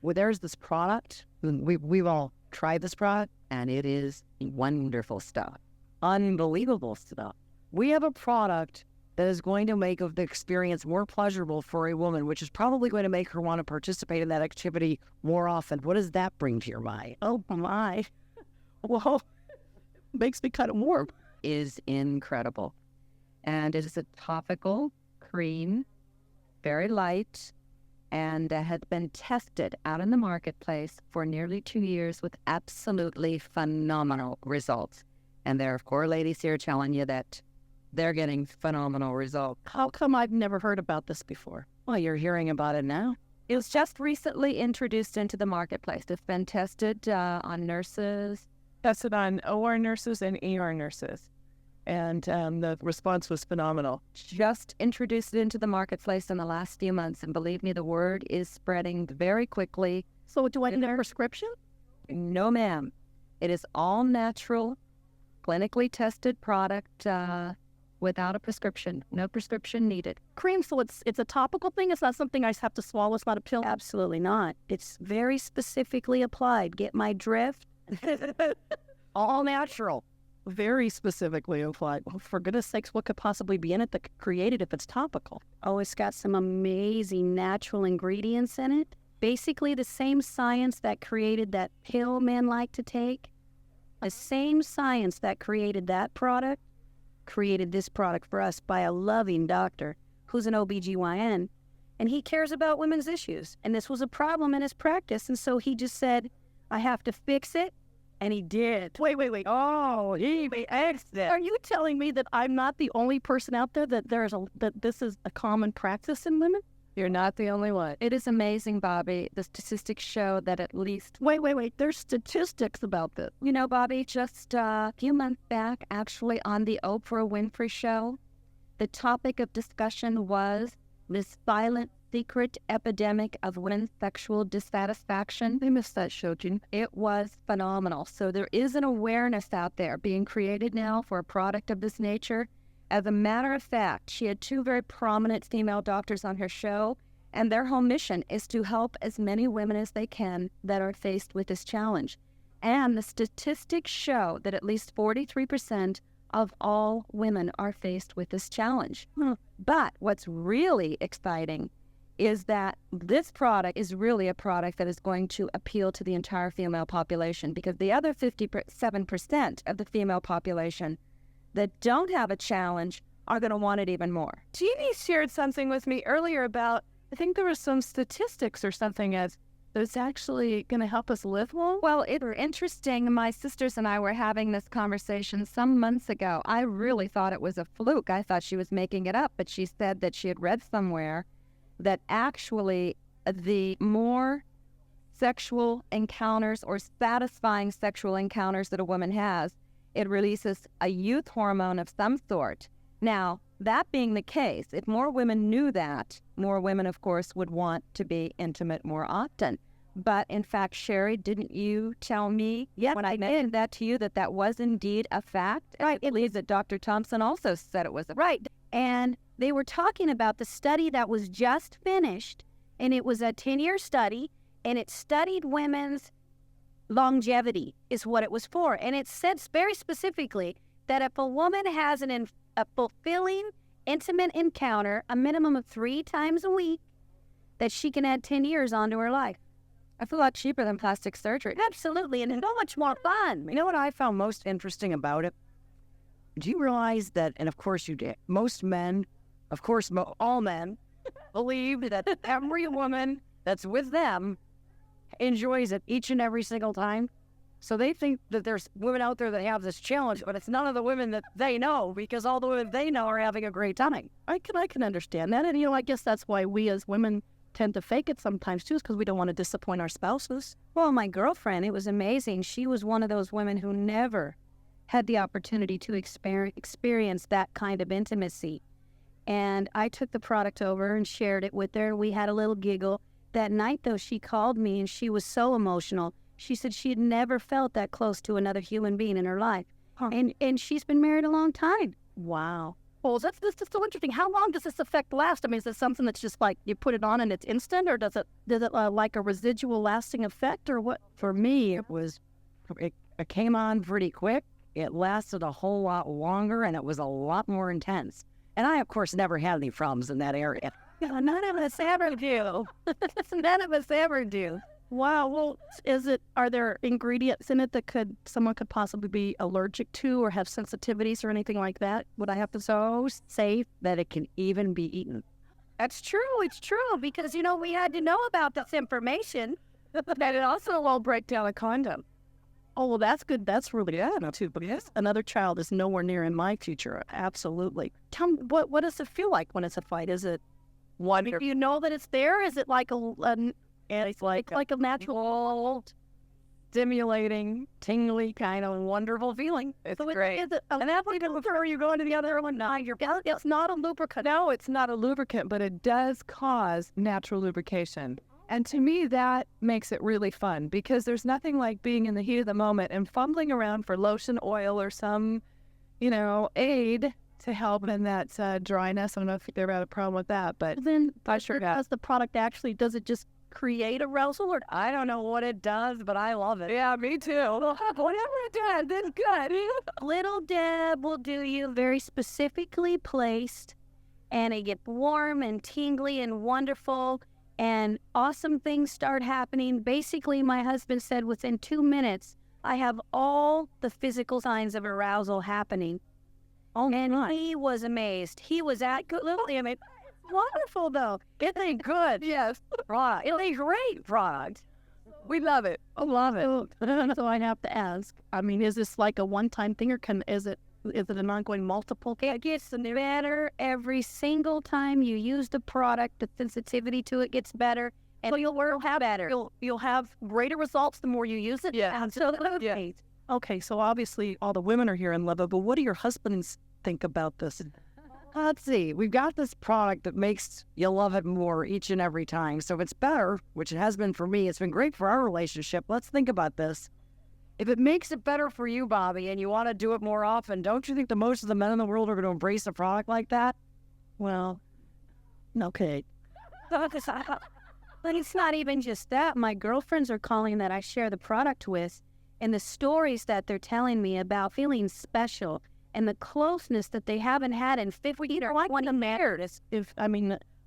well, there's this product. We've all tried this product, and it is wonderful stuff, unbelievable stuff. We have a product that is going to make the experience more pleasurable for a woman, which is probably going to make her want to participate in that activity more often. What does that bring to your mind? Oh my. Whoa. Makes me kind of warm. Is incredible. And it is a topical cream, very light, and has been tested out in the marketplace for nearly 2 years with absolutely phenomenal results. And there are 4 ladies here telling you that they're getting phenomenal results. How come I've never heard about this before? Well, you're hearing about it now. It was just recently introduced into the marketplace. It's been tested on nurses. Tested on OR nurses and ER nurses. And the response was phenomenal. Just introduced it into the marketplace in the last few months. And believe me, the word is spreading very quickly. So do I need a prescription? No, ma'am. It is all natural, clinically tested product without a prescription. No prescription needed. Cream, so it's a topical thing? It's not something I just have to swallow? It's not a pill? Absolutely not. It's very specifically applied. Get my drift? All natural. Very specifically applied. Well, for goodness sakes, what could possibly be in it that could create it if it's topical? Oh, it's got some amazing natural ingredients in it. Basically the same science that created that pill men like to take, the same science that created that product, created this product for us by a loving doctor who's an OBGYN, and he cares about women's issues. And this was a problem in his practice, and so he just said, I have to fix it, and he did. Wait. Oh, he fixed it. Are you telling me that I'm not the only person out there that that this is a common practice in women? You're not the only one. It is amazing, Bobby. The statistics show that at least... Wait. There's statistics about this. You know, Bobby, just a few months back, actually on the Oprah Winfrey Show, the topic of discussion was this silent secret epidemic of women's sexual dissatisfaction. I missed that show, Jean. It was phenomenal. So there is an awareness out there being created now for a product of this nature. As a matter of fact, she had 2 very prominent female doctors on her show, and their whole mission is to help as many women as they can that are faced with this challenge. And the statistics show that at least 43% of all women are faced with this challenge. But what's really exciting is that this product is really a product that is going to appeal to the entire female population, because the other 57% of the female population that don't have a challenge are going to want it even more. Jeannie shared something with me earlier about, I think there was some statistics or something as that's actually going to help us live long. Well, it's interesting. My sisters and I were having this conversation some months ago. I really thought it was a fluke. I thought she was making it up, but she said that she had read somewhere that actually the more sexual encounters or satisfying sexual encounters that a woman has, it releases a youth hormone of some sort. Now, that being the case, if more women knew that, more women, of course, would want to be intimate more often. But in fact, Sherry, didn't you tell me when I mentioned that to you that was indeed a fact? Right. I believe that Dr. Thompson also said it was a Right. And they were talking about the study that was just finished, and it was a 10-year study, and it studied women's longevity is what it was for. And it said very specifically that if a woman has a fulfilling, intimate encounter, a minimum of 3 times a week, that she can add 10 years onto her life. I feel a lot cheaper than plastic surgery. Absolutely, and so much more fun. You know what I found most interesting about it? Do you realize that, and of course you did, most men, of course all men, believe that every woman that's with them enjoys it each and every single time? So they think that there's women out there that have this challenge, but it's none of the women that they know, because all the women they know are having a great time. I can understand that. And, I guess that's why we as women tend to fake it sometimes, too, is because we don't want to disappoint our spouses. Well, my girlfriend, it was amazing. She was one of those women who never had the opportunity to experience that kind of intimacy. And I took the product over and shared it with her. We had a little giggle. That night, though, she called me, and she was so emotional. She said she had never felt that close to another human being in her life. Huh. And she's been married a long time. Wow. Well, this is so interesting. How long does this effect last? I mean, is it something that's just like you put it on and it's instant, or does it like a residual lasting effect, or what? For me, it came on pretty quick. It lasted a whole lot longer, and it was a lot more intense. And I, of course, never had any problems in that area. None of us ever do. None of us ever do. Wow. Well, are there ingredients in it that someone could possibly be allergic to or have sensitivities or anything like that? Would I have to So safe that it can even be eaten. That's true. It's true because, we had to know about this information. And it also won't break down a condom. Oh, well, that's good. That's really good, too. But yes, another child is nowhere near in my future. Absolutely. Tell me, what does it feel like when it's a fight? Is it Wonderful. do you know that it's there? Is it like It's like a natural, stimulating, tingly, kind of wonderful feeling. It's so great. Is it a lubricant, or are you going to the other one? No, it's not a lubricant. No, it's not a lubricant, but it does cause natural lubrication. And to me, that makes it really fun because there's nothing like being in the heat of the moment and fumbling around for lotion, oil, or some, aid to help in that dryness. I don't know if you've ever had a problem with that, but Then I sure have. does the product actually, does it just create arousal, or I don't know what it does, but I love it. Yeah, me too. Whatever it does, it's good. Little Deb will do you very specifically placed, and it gets warm and tingly and wonderful, and awesome things start happening. Basically, my husband said within 2 minutes, I have all the physical signs of arousal happening. Oh, And my. he was amazed. He was literally amazed. It's wonderful, though. It's a good Yes, product. It's a great product. we love it. I love it. So I have to ask, I mean, is this like a one-time thing, or is it an ongoing multiple? It gets better every single time you use the product. The sensitivity to it gets better, and so you'll have better. You'll have greater results the more you use it. Yeah. Absolutely. Yeah. Okay, so obviously all the women are here in love, but what do your husbands think about this? Let's see. We've got this product that makes you love it more each and every time. So if it's better, which it has been for me, it's been great for our relationship. Let's think about this. If it makes it better for you, Bobby, and you want to do it more often, don't you think that most of the men in the world are going to embrace a product like that? Well, okay. But it's not even just that. My girlfriends are calling that I share the product with, and the stories that they're telling me about feeling special and the closeness that they haven't had in 15 or 20 years.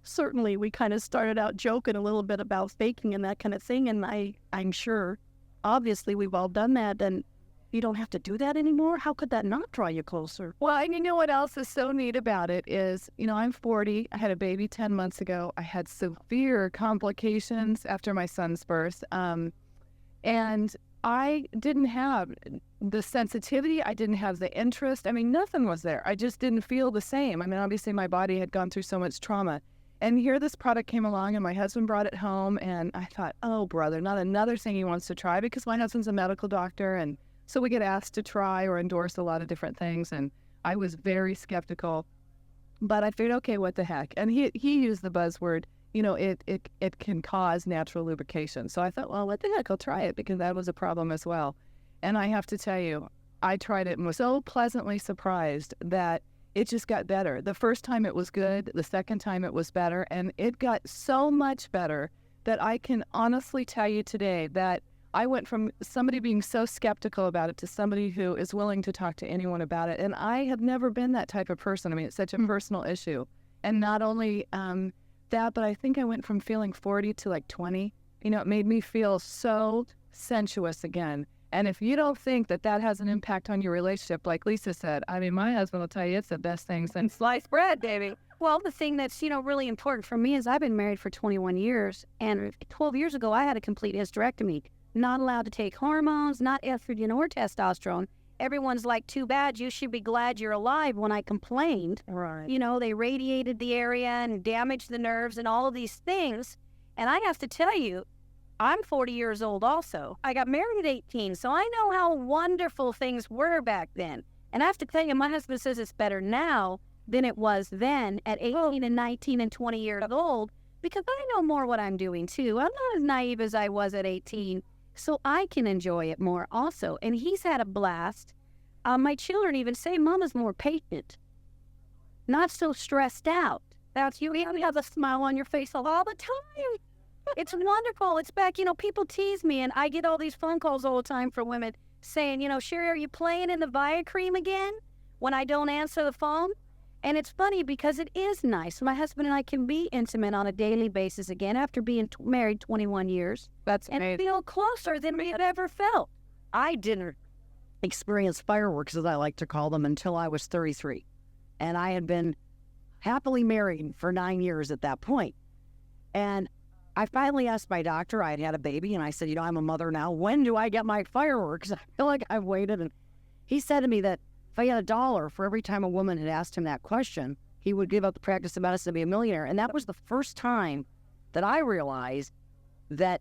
Certainly we kind of started out joking a little bit about faking and that kind of thing, and I'm sure, obviously, we've all done that, and you don't have to do that anymore. How could that not draw you closer? Well, and you know what else is so neat about it is, I'm 40. I had a baby 10 months ago. I had severe complications after my son's birth. And I didn't have the sensitivity. I didn't have the interest. Nothing was there. I just didn't feel the same. Obviously, my body had gone through so much trauma. And here this product came along, and my husband brought it home, and I thought, oh, brother, not another thing he wants to try, because my husband's a medical doctor, and so we get asked to try or endorse a lot of different things, and I was very skeptical. But I figured, okay, what the heck? And he used the buzzword, it can cause natural lubrication. So I thought, well, what the heck, I'll try it, because that was a problem as well. And I have to tell you, I tried it and was so pleasantly surprised that it just got better. The first time it was good, the second time it was better, and it got so much better that I can honestly tell you today that I went from somebody being so skeptical about it to somebody who is willing to talk to anyone about it. And I have never been that type of person. It's such a personal issue. And not only that, but I think I went from feeling 40 to like 20. It made me feel so sensuous again. And if you don't think that that has an impact on your relationship, like Lisa said, my husband will tell you it's the best thing since sliced bread, baby. Well, the thing that's, really important for me is I've been married for 21 years, and 12 years ago I had a complete hysterectomy. Not allowed to take hormones, not estrogen or testosterone. Everyone's like, too bad, you should be glad you're alive. When I complained, Right. They radiated the area and damaged the nerves and all of these things. And I have to tell you, I'm 40 years old also. I got married at 18, so I know how wonderful things were back then. And I have to tell you, my husband says it's better now than it was then at 18 and 19 and 20 years old, because I know more what I'm doing too. I'm not as naive as I was at 18, so I can enjoy it more also. And he's had a blast. My children even say Mama's more patient. not so stressed out. That's you have a smile on your face all the time. It's wonderful. It's back. People tease me, and I get all these phone calls all the time from women saying, Sherry, are you playing in the Via Cream again? When I don't answer the phone. And it's funny because it is nice. My husband and I can be intimate on a daily basis again after being married 21 years. That's and amazing. feel closer than we had ever felt. I didn't experience fireworks, as I like to call them, until I was 33. And I had been happily married for 9 years at that point. And I finally asked my doctor, I had had a baby, and I said, I'm a mother now. When do I get my fireworks? I feel like I've waited. And he said to me that if I had $1 for every time a woman had asked him that question, he would give up the practice of medicine to be a millionaire. And that was the first time that I realized that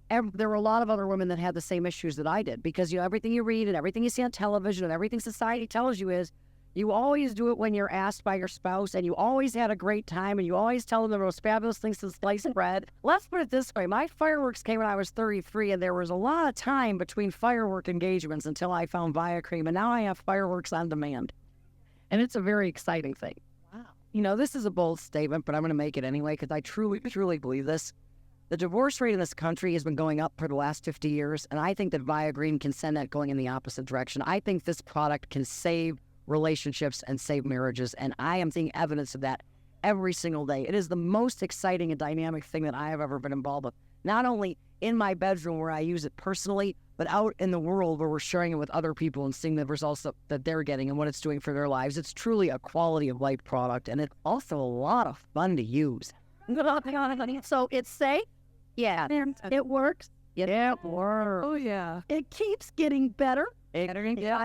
there were a lot of other women that had the same issues that I did. Because, everything you read and everything you see on television and everything society tells you is you always do it when you're asked by your spouse, and you always had a great time, and you always tell them the most fabulous things to slice bread. Let's put it this way. My fireworks came when I was 33, and there was a lot of time between firework engagements until I found Via Cream, and now I have fireworks on demand. And it's a very exciting thing. Wow. This is a bold statement, but I'm going to make it anyway because I truly, truly believe this. The divorce rate in this country has been going up for the last 50 years, and I think that Via Cream can send that going in the opposite direction. I think this product can save relationships and save marriages, and I am seeing evidence of that every single day. It is the most exciting and dynamic thing that I have ever been involved with, not only in my bedroom where I use it personally, but out in the world where we're sharing it with other people and seeing the results that they're getting and what it's doing for their lives. It's truly a quality of life product, and it's also a lot of fun to use. So it's safe. Yeah, it works. Yeah, it works. Oh, yeah. It keeps getting better. I'm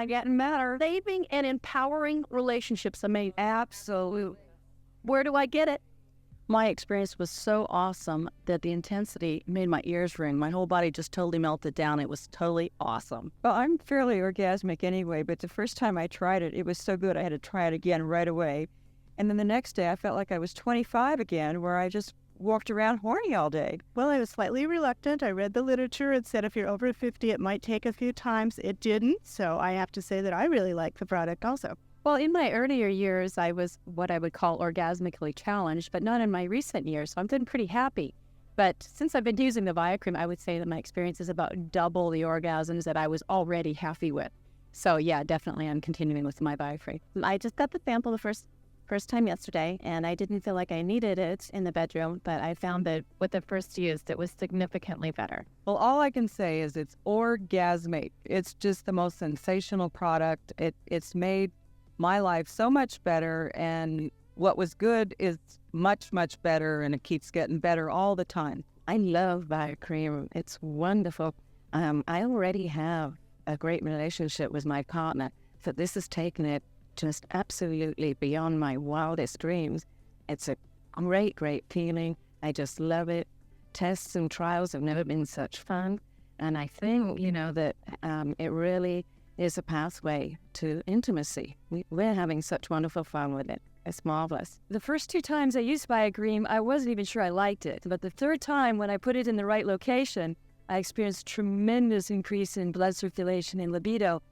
getting better. Saving and empowering relationships. Amazing. Absolutely. Where do I get it? My experience was so awesome that the intensity made my ears ring. My whole body just totally melted down. It was totally awesome. Well, I'm fairly orgasmic anyway, but the first time I tried it, it was so good I had to try it again right away. And then the next day I felt like I was 25 again, where I just walked around horny all day. Well, I was slightly reluctant. I read the literature. It said if you're over 50, it might take a few times. It didn't. So I have to say that I really like the product also. Well, in my earlier years, I was what I would call orgasmically challenged, but not in my recent years. So I'm been pretty happy. But since I've been using the Via Cream, I would say that my experience is about double the orgasms that I was already happy with. So yeah, definitely I'm continuing with my Via Cream. I just got the sample the first time yesterday, and I didn't feel like I needed it in the bedroom, but I found that with the first use, it was significantly better. Well, all I can say is it's orgasmic. It's just the most sensational product. It's made my life so much better, and what was good is much, much better, and it keeps getting better all the time. I love Via Cream. It's wonderful. I already have a great relationship with my partner, so this has taken it just absolutely beyond my wildest dreams. It's a great, great feeling. I just love it. Tests and trials have never been such fun. And I think, that it really is a pathway to intimacy. We're having such wonderful fun with it. It's marvelous. The first 2 times I used Via Cream, I wasn't even sure I liked it. But the third time, when I put it in the right location, I experienced tremendous increase in blood circulation and libido.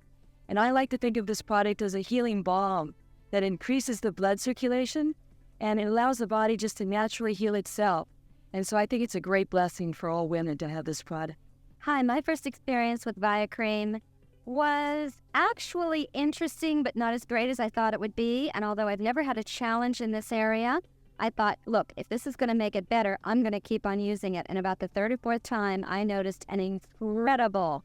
And I like to think of this product as a healing balm that increases the blood circulation, and it allows the body just to naturally heal itself. And so I think it's a great blessing for all women to have this product. Hi, my first experience with Via Cream was actually interesting, but not as great as I thought it would be. And although I've never had a challenge in this area, I thought, look, if this is going to make it better, I'm going to keep on using it. And about the 34th time, I noticed an incredible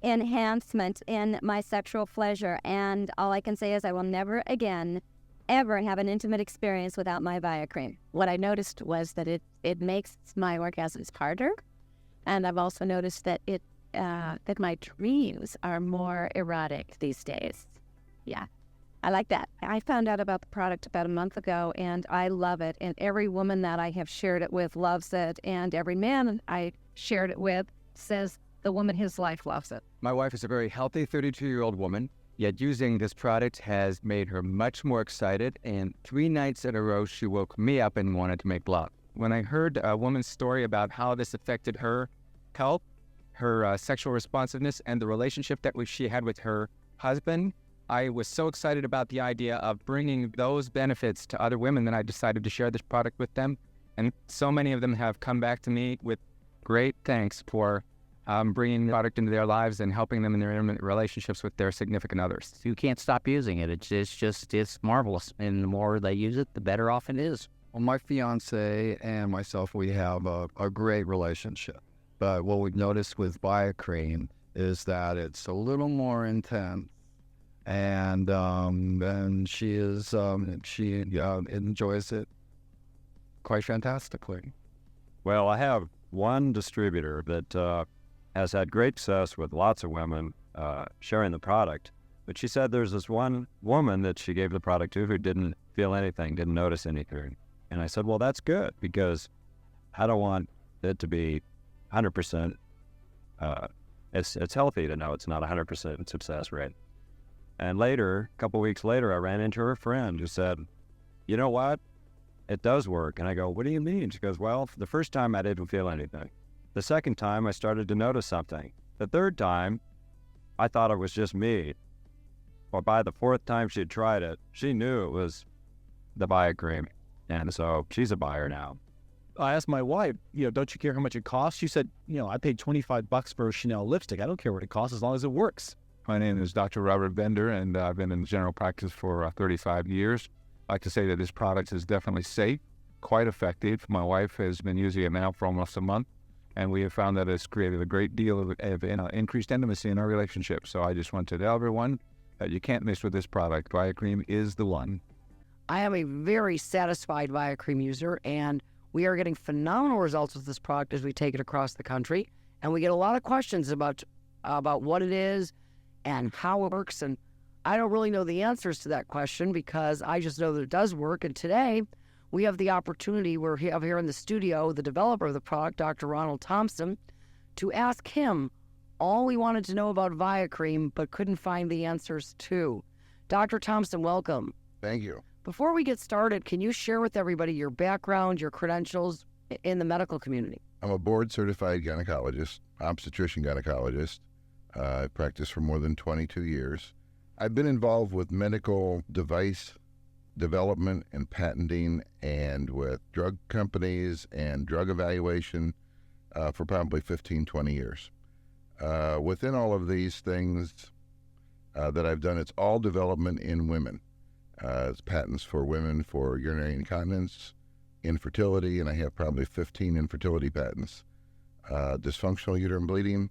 enhancement in my sexual pleasure. And all I can say is I will never again ever have an intimate experience without my Via Cream. What I noticed was that it makes my orgasms harder. And I've also noticed that that my dreams are more erotic these days. Yeah, I like that. I found out about the product about a month ago, and I love it. And every woman that I have shared it with loves it. And every man I shared it with says the woman in his life loves it. My wife is a very healthy 32-year-old woman, yet using this product has made her much more excited, and 3 nights in a row she woke me up and wanted to make love. When I heard a woman's story about how this affected her health, her sexual responsiveness, and the relationship that she had with her husband, I was so excited about the idea of bringing those benefits to other women that I decided to share this product with them. And so many of them have come back to me with great thanks for bringing the product into their lives and helping them in their intimate relationships with their significant others. You can't stop using it. It's marvelous. And the more they use it, the better off it is. Well, my fiance and myself, we have a great relationship. But what we've noticed with Biocream is that it's a little more intense. And she enjoys it quite fantastically. Well, I have one distributor that has had great success with lots of women sharing the product. But she said there's this one woman that she gave the product to who didn't feel anything, didn't notice anything. And I said, well, that's good, because I don't want it to be 100%. It's healthy to know it's not 100% success rate. And later, a couple weeks later, I ran into her friend who said, you know what? It does work. And I go, what do you mean? She goes, well, the first time I didn't feel anything. The second time I started to notice something. The third time, I thought it was just me. But by the fourth time she had tried it, she knew it was the Biocream. And so she's a buyer now. I asked my wife, don't you care how much it costs? She said, I paid $25 for a Chanel lipstick. I don't care what it costs as long as it works. My name is Dr. Robert Bender, and I've been in general practice for 35 years. I like to say that this product is definitely safe, quite effective. My wife has been using it now for almost a month, and we have found that it's created a great deal of increased intimacy in our relationship. So I just want to tell everyone that you can't miss with this product. Biocream is the one. I am a very satisfied Biocream user, and we are getting phenomenal results with this product as we take it across the country. And we get a lot of questions about what it is and how it works. And I don't really know the answers to that question, because I just know that it does work. And today we have the opportunity, we have here in the studio the developer of the product, Dr. Ronald Thompson, to ask him all we wanted to know about Biocream but couldn't find the answers to. Dr. Thompson, welcome. Thank you. Before we get started, can you share with everybody your background, your credentials in the medical community? I'm a board-certified gynecologist, obstetrician gynecologist. I've practiced for more than 22 years. I've been involved with medical device development and patenting, and with drug companies and drug evaluation for probably 15, 20 years. Within all of these things that I've done, it's all development in women. It's patents for women for urinary incontinence, infertility, and I have probably 15 infertility patents. Dysfunctional uterine bleeding.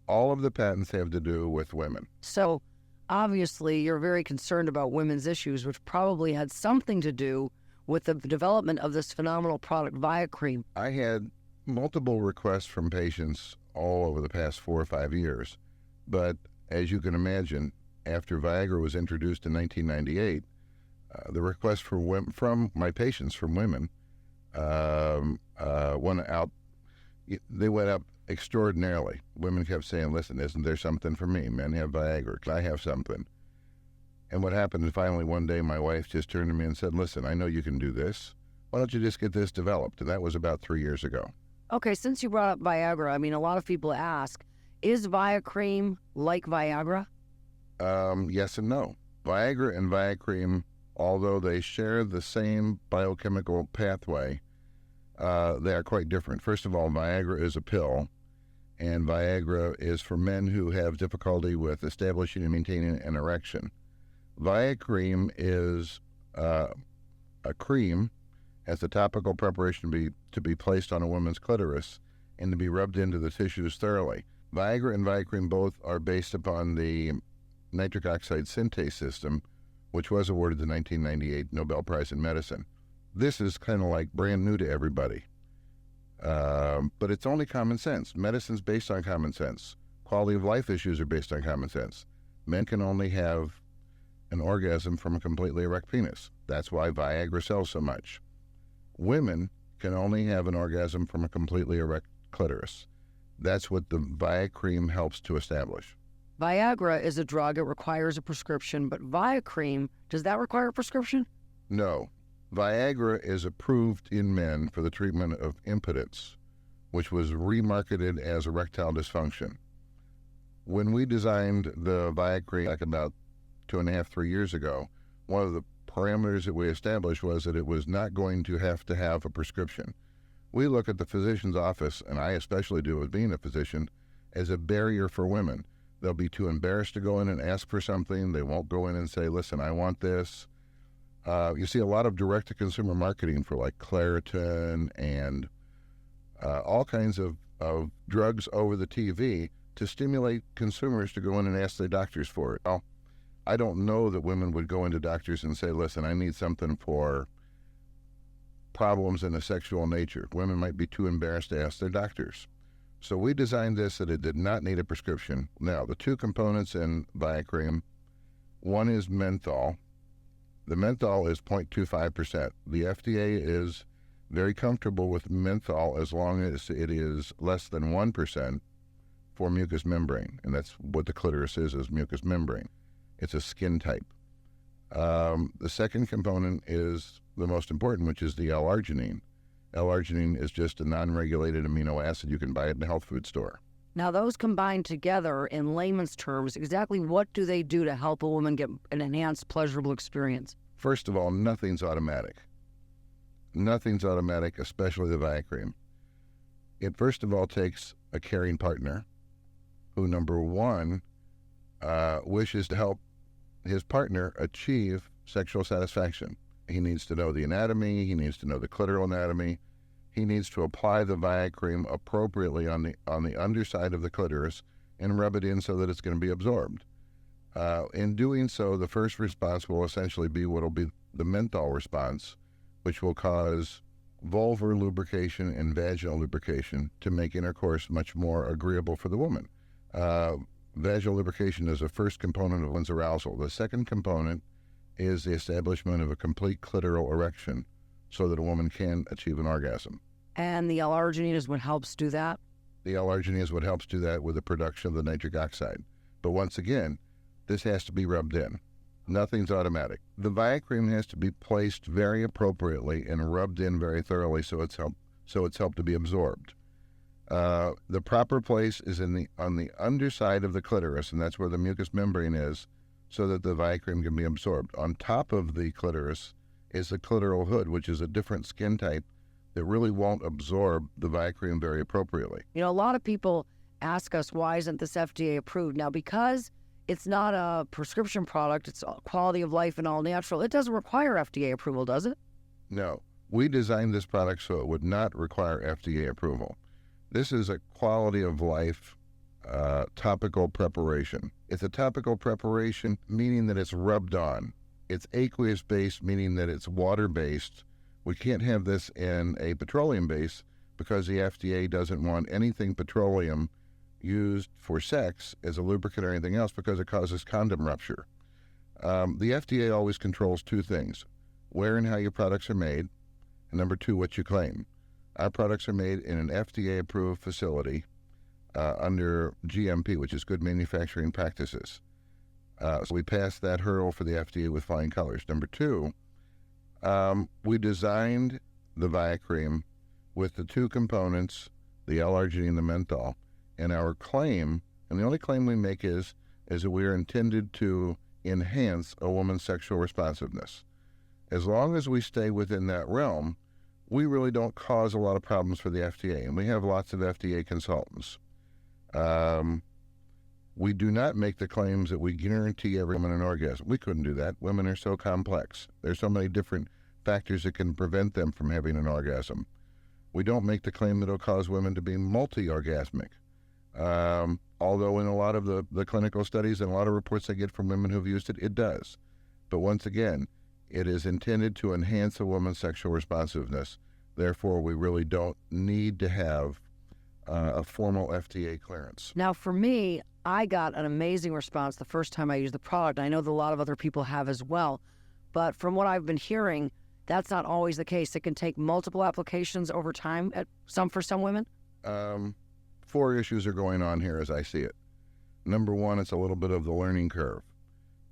All of the patents have to do with women. So obviously you're very concerned about women's issues, which probably had something to do with the development of this phenomenal product, Biocream. I had multiple requests from patients all over the past 4 or 5 years. But as you can imagine, after Viagra was introduced in 1998, the requests from my patients, from women, went out. They went up extraordinarily. Women kept saying, listen, isn't there something for me? Men have Viagra. Can I have something? And what happened is finally one day my wife just turned to me and said, listen, I know you can do this. Why don't you just get this developed? And that was about 3 years ago. Okay, since you brought up Viagra, I mean, a lot of people ask, is Biocream like Viagra? Yes and no. Viagra and Biocream, although they share the same biochemical pathway, they are quite different. First of all, Viagra is a pill, and Viagra is for men who have difficulty with establishing and maintaining an erection. Biocream is a cream as a topical preparation to be placed on a woman's clitoris and to be rubbed into the tissues thoroughly. Viagra and Biocream both are based upon the nitric oxide synthase system, which was awarded the 1998 Nobel Prize in Medicine. This is kind of like brand new to everybody. But it's only common sense. Medicine's based on common sense. Quality of life issues are based on common sense. Men can only have an orgasm from a completely erect penis. That's why Viagra sells so much. Women can only have an orgasm from a completely erect clitoris. That's what the Biocream helps to establish. Viagra is a drug. It requires a prescription, but Biocream, does that require a prescription? No. Viagra is approved in men for the treatment of impotence, which was remarketed as erectile dysfunction. When we designed the Biocream back about 2.5, 3 years ago, one of the parameters that we established was that it was not going to have a prescription. We look at the physician's office, and I especially do as being a physician, as a barrier for women. They'll be too embarrassed to go in and ask for something. They won't go in and say, listen, I want this. You see a lot of direct-to-consumer marketing for like Claritin and all kinds of drugs over the TV to stimulate consumers to go in and ask their doctors for it. Well, I don't know that women would go into doctors and say, listen, I need something for problems in a sexual nature. Women might be too embarrassed to ask their doctors. So we designed this that it did not need a prescription. Now, the two components in Viacream, one is menthol. The menthol is 0.25%. The FDA is very comfortable with menthol as long as it is less than 1% for mucous membrane. And that's what the clitoris is mucous membrane. It's a skin type. The second component is the most important, which is the L-arginine. L-arginine is just a non-regulated amino acid. You can buy it in a health food store. Now, those combined together, in layman's terms, exactly what do they do to help a woman get an enhanced, pleasurable experience? First of all, nothing's automatic. Nothing's automatic, especially the Viacream. It first of all takes a caring partner who, number one, wishes to help his partner achieve sexual satisfaction. He needs to know the anatomy. He needs to know the clitoral anatomy. He needs to apply the Viacream appropriately on the underside of the clitoris and rub it in so that it's going to be absorbed. In doing so, the first response will essentially be what will be the menthol response, which will cause vulvar lubrication and vaginal lubrication to make intercourse much more agreeable for the woman. Vaginal lubrication is the first component of one's arousal. The second component is the establishment of a complete clitoral erection so that a woman can achieve an orgasm. And the L-arginine is what helps do that? The L-arginine is what helps do that with the production of the nitric oxide. But once again, this has to be rubbed in. Nothing's automatic. The Viacream has to be placed very appropriately and rubbed in very thoroughly so it's helped to be absorbed. The proper place is on the underside of the clitoris, and that's where the mucous membrane is, so that the Viacream can be absorbed. On top of the clitoris is the clitoral hood, which is a different skin type that really won't absorb the Viacream very appropriately. You know, a lot of people ask us, why isn't this FDA approved? Now, because it's not a prescription product, it's quality of life and all natural, it doesn't require FDA approval, does it? No. We designed this product so it would not require FDA approval. This is a quality of life topical preparation. It's a topical preparation, meaning that it's rubbed on. It's aqueous-based, meaning that it's water-based. We can't have this in a petroleum base because the FDA doesn't want anything petroleum used for sex as a lubricant or anything else because it causes condom rupture. The FDA always controls two things: where and how your products are made, and number two, what you claim. Our products are made in an FDA-approved facility under GMP, which is Good Manufacturing Practices. So we passed that hurdle for the FDA with flying colors. Number two, we designed the Viacream with the two components, the L-arginine and the menthol. And our claim, and the only claim we make is that we are intended to enhance a woman's sexual responsiveness. As long as we stay within that realm, we really don't cause a lot of problems for the FDA, and we have lots of FDA consultants. We do not make the claims that we guarantee every woman an orgasm. We couldn't do that. Women are so complex. There's so many different factors that can prevent them from having an orgasm. We don't make the claim that it'll cause women to be multi-orgasmic. Although in a lot of the clinical studies and a lot of reports I get from women who've used it, it does. But once again, it is intended to enhance a woman's sexual responsiveness. Therefore, we really don't need to have a formal FDA clearance. Now, for me, I got an amazing response the first time I used the product. I know that a lot of other people have as well. But from what I've been hearing, that's not always the case. It can take multiple applications over time for some women. 4 issues are going on here as I see it. Number one, it's a little bit of the learning curve.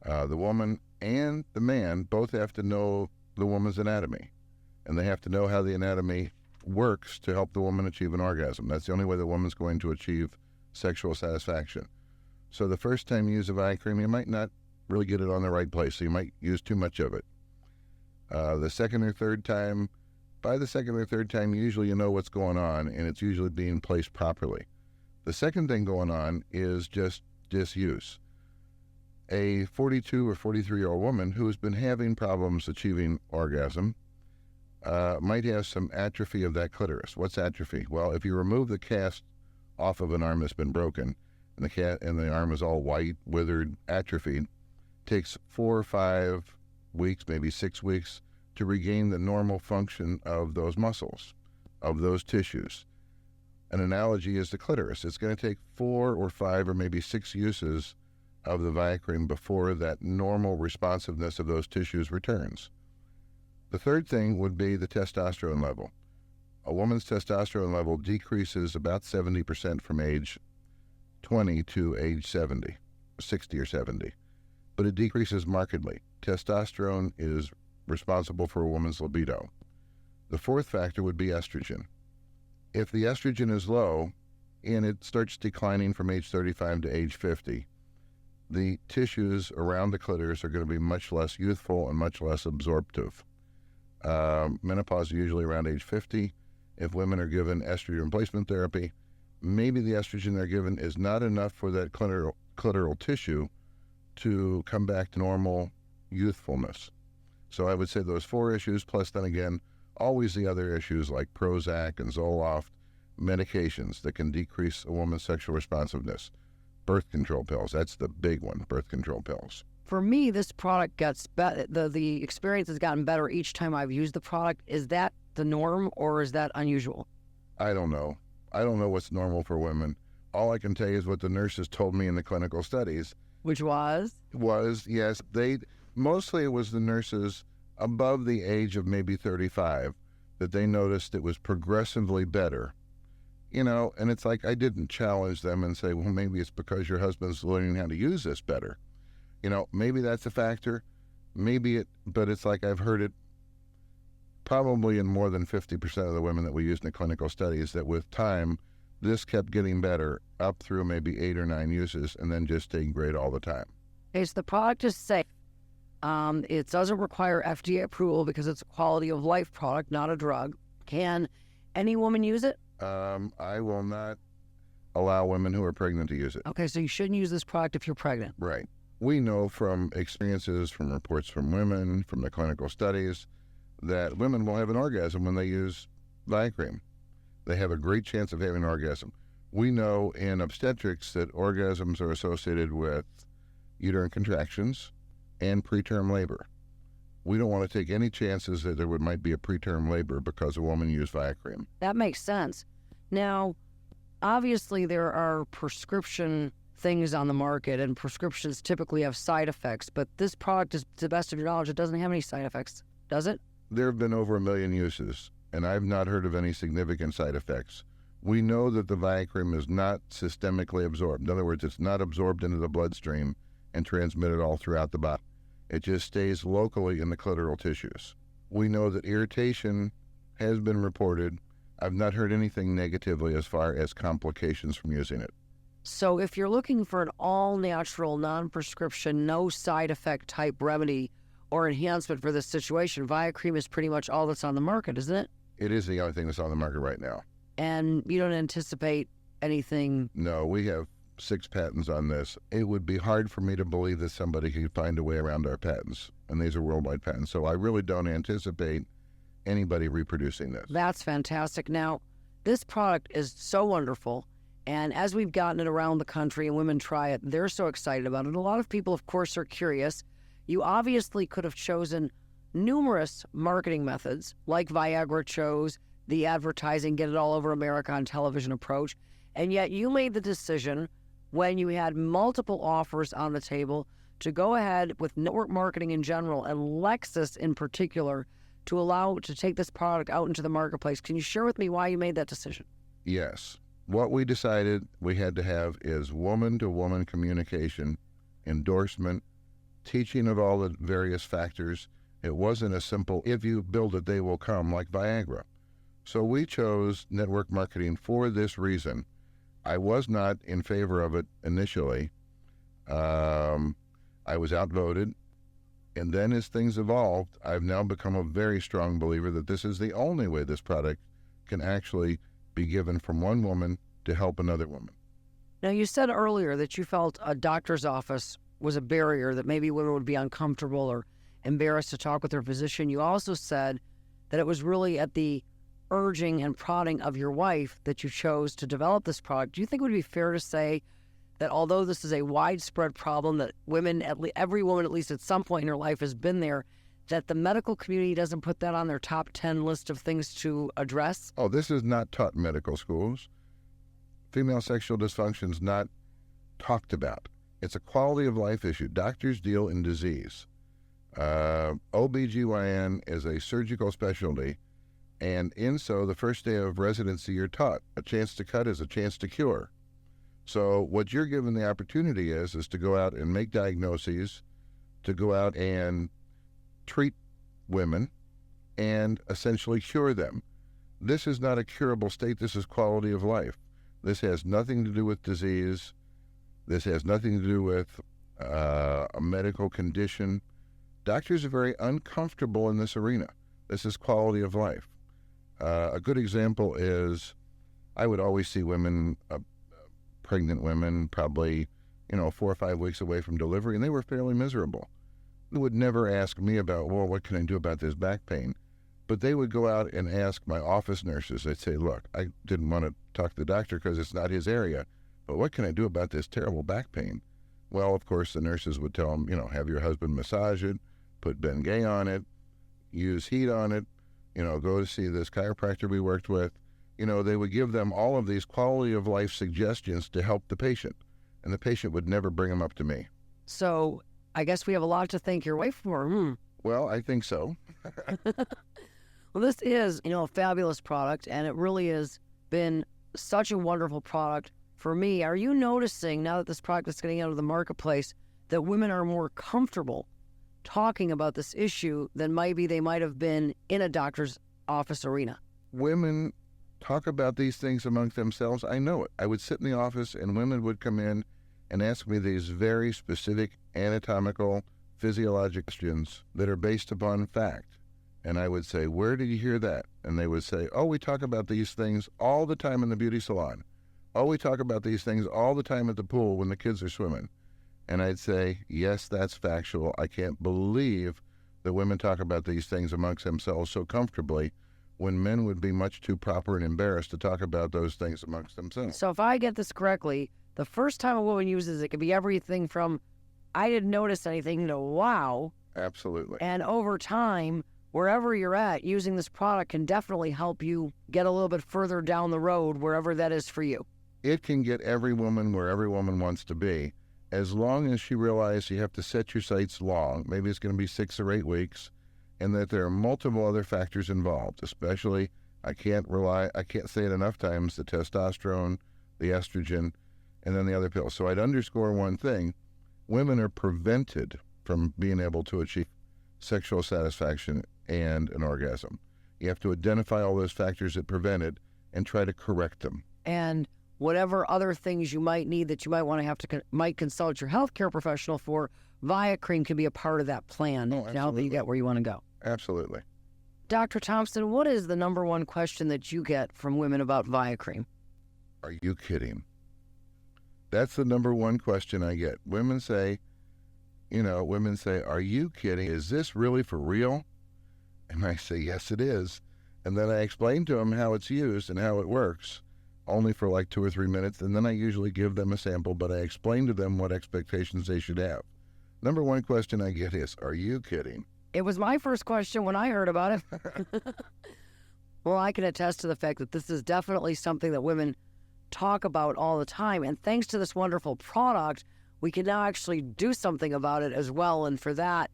The woman and the man both have to know the woman's anatomy, and they have to know how the anatomy works to help the woman achieve an orgasm. That's the only way the woman's going to achieve sexual satisfaction. So the first time you use a Viacream, you might not really get it on the right place, so you might use too much of it. The second or third time, by the second or third time, usually you know what's going on, and it's usually being placed properly. The second thing going on is just disuse. A 42 or 43-year-old woman who has been having problems achieving orgasm might have some atrophy of that clitoris. What's atrophy? Well, if you remove the cast off of an arm that's been broken, and the arm is all white, withered, atrophied, takes 4 or 5 weeks, maybe 6 weeks, to regain the normal function of those muscles, of those tissues. An analogy is the clitoris. It's going to take 4 or 5 or maybe 6 uses of the Viacream before that normal responsiveness of those tissues returns. The third thing would be the testosterone level. A woman's testosterone level decreases about 70% from age 20 to age 70, 60 or 70, but it decreases markedly. Testosterone is responsible for a woman's libido. The fourth factor would be estrogen. If the estrogen is low and it starts declining from age 35 to age 50, the tissues around the clitoris are going to be much less youthful and much less absorptive. Menopause is usually around age 50. If women are given estrogen replacement therapy, maybe the estrogen they're given is not enough for that clitoral tissue to come back to normal youthfulness. So I would say those 4 issues, plus then again, always the other issues like Prozac and Zoloft, medications that can decrease a woman's sexual responsiveness. Birth control pills, that's the big one, birth control pills. For me, this product gets better. The experience has gotten better each time I've used the product. Is that the norm or is that unusual? I don't know. I don't know what's normal for women. All I can tell you is what the nurses told me in the clinical studies. Which was? Yes, mostly it was the nurses above the age of maybe 35 that they noticed it was progressively better. You know, and it's like I didn't challenge them and say, well, maybe it's because your husband's learning how to use this better. You know, maybe that's a factor. But it's like I've heard it probably in more than 50% of the women that we used in the clinical studies that with time, this kept getting better up through maybe 8 or 9 uses and then just staying great all the time. Okay, so the product is safe. It doesn't require FDA approval because it's a quality of life product, not a drug. Can any woman use it? I will not allow women who are pregnant to use it. Okay, so you shouldn't use this product if you're pregnant. Right. We know from experiences, from reports from women, from the clinical studies, that women will have an orgasm when they use Viacream. They have a great chance of having an orgasm. We know in obstetrics that orgasms are associated with uterine contractions and preterm labor. We don't want to take any chances that there might be a preterm labor because a woman used Viacream. That makes sense. Now, obviously there are prescription things on the market, and prescriptions typically have side effects, but this product, is, to the best of your knowledge, it doesn't have any side effects, does it? There have been over 1 million uses, and I've not heard of any significant side effects. We know that the Viacream is not systemically absorbed. In other words, it's not absorbed into the bloodstream and transmitted all throughout the body. It just stays locally in the clitoral tissues. We know that irritation has been reported. I've not heard anything negatively as far as complications from using it. So if you're looking for an all-natural, non-prescription, no side effect type remedy or enhancement for this situation, Viacream is pretty much all that's on the market, isn't it? It is the only thing that's on the market right now. And you don't anticipate anything? No, we have 6 patents on this. It would be hard for me to believe that somebody could find a way around our patents, and these are worldwide patents. So I really don't anticipate anybody reproducing this. That's fantastic. Now, this product is so wonderful, and as we've gotten it around the country and women try it, they're so excited about it. A lot of people, of course, are curious. You obviously could have chosen numerous marketing methods, like Viagra chose, the advertising, get it all over America on television approach, and yet you made the decision when you had multiple offers on the table to go ahead with network marketing in general and Lexus in particular to take this product out into the marketplace. Can you share with me why you made that decision? Yes. What we decided we had to have is woman-to-woman communication, endorsement, teaching of all the various factors. It wasn't a simple, if you build it, they will come, like Viagra. So we chose network marketing for this reason. I was not in favor of it initially. I I was outvoted. And then as things evolved, I've now become a very strong believer that this is the only way this product can actually be given from one woman to help another woman. Now, you said earlier that you felt a doctor's office was a barrier, that maybe women would be uncomfortable or embarrassed to talk with their physician. You also said that it was really at the urging and prodding of your wife that you chose to develop this product. Do you think it would be fair to say that although this is a widespread problem, that women, every woman at least at some point in her life has been there, that the medical community doesn't put that on their top 10 list of things to address? Oh, this is not taught in medical schools. Female sexual dysfunction is not talked about. It's a quality of life issue. Doctors deal in disease. OBGYN is a surgical specialty, and in so, the first day of residency, you're taught a chance to cut is a chance to cure. So what you're given the opportunity is to go out and make diagnoses, to go out and treat women and essentially cure them. This is not a curable state. This is quality of life. This has nothing to do with disease. This has nothing to do with a medical condition. Doctors are very uncomfortable in this arena. This is quality of life. A good example is I would always see women, pregnant women, probably, 4 or 5 weeks away from delivery, and they were fairly miserable. They would never ask me about, well, what can I do about this back pain? But they would go out and ask my office nurses. They'd say, look, I didn't want to talk to the doctor because it's not his area, but what can I do about this terrible back pain? Well, of course, the nurses would tell them, have your husband massage it, put Bengay on it, use heat on it, go to see this chiropractor we worked with. They would give them all of these quality of life suggestions to help the patient, and the patient would never bring them up to me. So I guess we have a lot to thank your wife for. Well, I think so. Well, this is, a fabulous product, and it really has been such a wonderful product for me. Are you noticing, now that this product is getting out of the marketplace, that women are more comfortable talking about this issue than maybe they might have been in a doctor's office arena? Women talk about these things amongst themselves. I know it. I would sit in the office, and women would come in and ask me these very specific anatomical, physiologic questions that are based upon fact. And I would say, where did you hear that? And they would say, oh, we talk about these things all the time in the beauty salon. Oh, we talk about these things all the time at the pool when the kids are swimming. And I'd say, yes, that's factual. I can't believe that women talk about these things amongst themselves so comfortably when men would be much too proper and embarrassed to talk about those things amongst themselves. So if I get this correctly, the first time a woman uses it could be everything from, I didn't notice anything, to wow. Absolutely. And over time, wherever you're at, using this product can definitely help you get a little bit further down the road, wherever that is for you. It can get every woman where every woman wants to be, as long as she realizes you have to set your sights long. Maybe it's going to be 6 or 8 weeks, and that there are multiple other factors involved, especially, I can't say it enough times, the testosterone, the estrogen, and then the other pills. So I'd underscore one thing. Women are prevented from being able to achieve sexual satisfaction and an orgasm. You have to identify all those factors that prevent it and try to correct them. And whatever other things you might need that you might want to have to might consult your healthcare professional for, Viacream can be a part of that plan to help you get where you want to go. Absolutely. Dr. Thompson, what is the number one question that you get from women about Viacream? Are you kidding? That's the number one question I get. Women say, are you kidding? Is this really for real? And I say, yes, it is. And then I explain to them how it's used and how it works, only for like 2 or 3 minutes. And then I usually give them a sample, but I explain to them what expectations they should have. Number one question I get is, are you kidding? It was my first question when I heard about it. Well, I can attest to the fact that this is definitely something that women talk about all the time. And thanks to this wonderful product, we can now actually do something about it as well. And for that,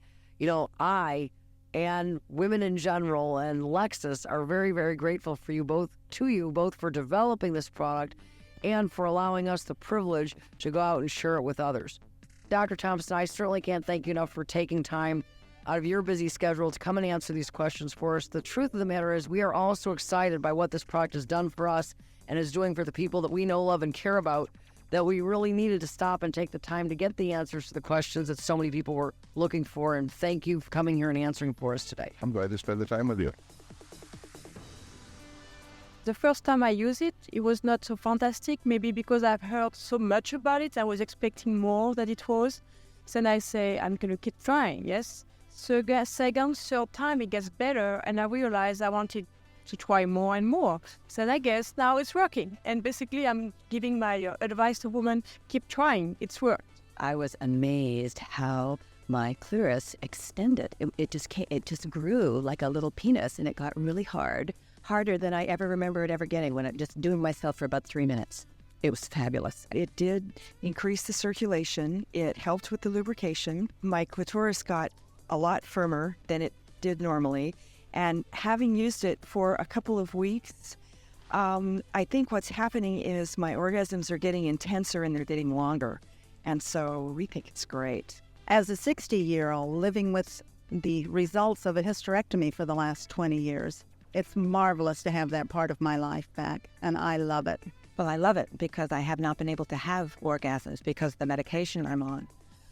I and women in general and Lexus are very, very grateful for you both for developing this product and for allowing us the privilege to go out and share it with others. Dr. Thompson, I certainly can't thank you enough for taking time out of your busy schedule to come and answer these questions for us. The truth of the matter is we are all so excited by what this product has done for us and is doing for the people that we know, love, and care about. that we really needed to stop and take the time to get the answers to the questions that so many people were looking for. And thank you for coming here and answering for us today. I'm glad to spend the time with you. The first time I used it, it was not so fantastic, maybe because I've heard so much about it. I was expecting more than it was. Then I say, I'm going to keep trying, yes? So second, third time, it gets better, and I realized I wanted to try more and more. So I guess now it's working. And basically, I'm giving my advice to women, keep trying, it's worked. I was amazed how my clitoris extended. It just grew like a little penis, and it got really hard. Harder than I ever remember it ever getting when it just doing myself for about 3 minutes. It was fabulous. It did increase the circulation. It helped with the lubrication. My clitoris got a lot firmer than it did normally. And having used it for a couple of weeks, I think what's happening is my orgasms are getting intenser and they're getting longer. And so we think it's great. As a 60-year-old living with the results of a hysterectomy for the last 20 years, it's marvelous to have that part of my life back, and I love it. Well, I love it because I have not been able to have orgasms because of the medication I'm on.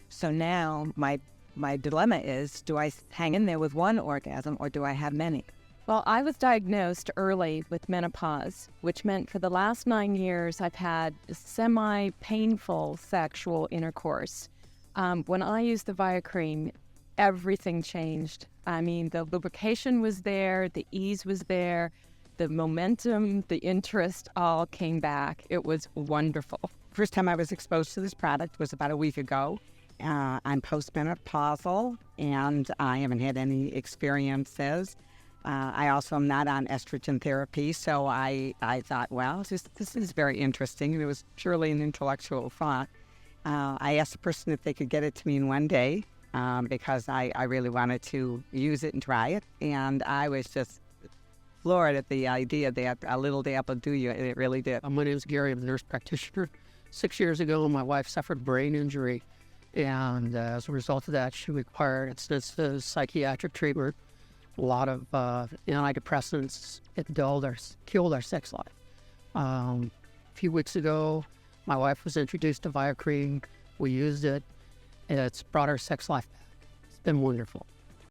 So now my dilemma is, do I hang in there with one orgasm or do I have many? Well, I was diagnosed early with menopause, which meant for the last 9 years I've had semi-painful sexual intercourse. When I used the Viacream, everything changed. I mean, the lubrication was there, the ease was there, the momentum, the interest all came back. It was wonderful. First time I was exposed to this product was about a week ago. I'm postmenopausal, and I haven't had any experiences. I also am not on estrogen therapy, so I thought, well, this is very interesting. It was purely an intellectual thought. I asked the person if they could get it to me in one day because I really wanted to use it and try it, and I was just floored at the idea that a little dab will do you, and it really did. My name is Gary. I'm a nurse practitioner. 6 years ago, my wife suffered brain injury, and as a result of that, she required extensive psychiatric treatment, a lot of antidepressants. It killed our sex life. A few weeks ago, my wife was introduced to Viacream. We used it, and it's brought our sex life back. It's been wonderful.